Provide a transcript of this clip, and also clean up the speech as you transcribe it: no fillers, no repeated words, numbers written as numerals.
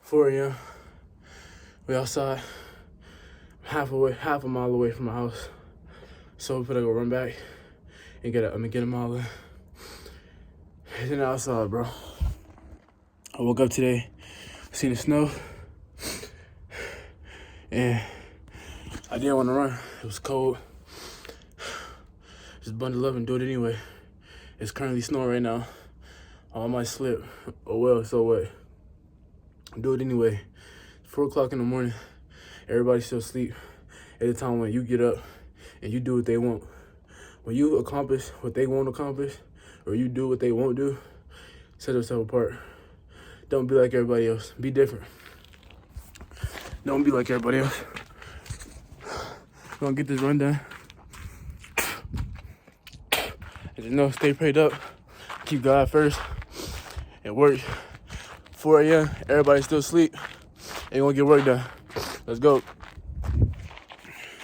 4 a.m. We outside, half a mile away from my house. So we better go run back and get them all in. And then outside, bro. I woke up today, seen the snow, and I didn't want to run. It was cold. Just bundle up and do it anyway. It's currently snowing right now. I might slip. Oh well, so what? Do it anyway. 4 o'clock in the morning. Everybody's still asleep at the time when you get up and you do what they want. When you accomplish what they won't accomplish, or you do what they won't do, set yourself apart. Don't be like everybody else. Be different. Don't be like everybody else. Gonna get this run done. And just know, stay prayed up. Keep God first. And work. 4 a.m. Everybody's still asleep. Ain't gonna get work done. Let's go.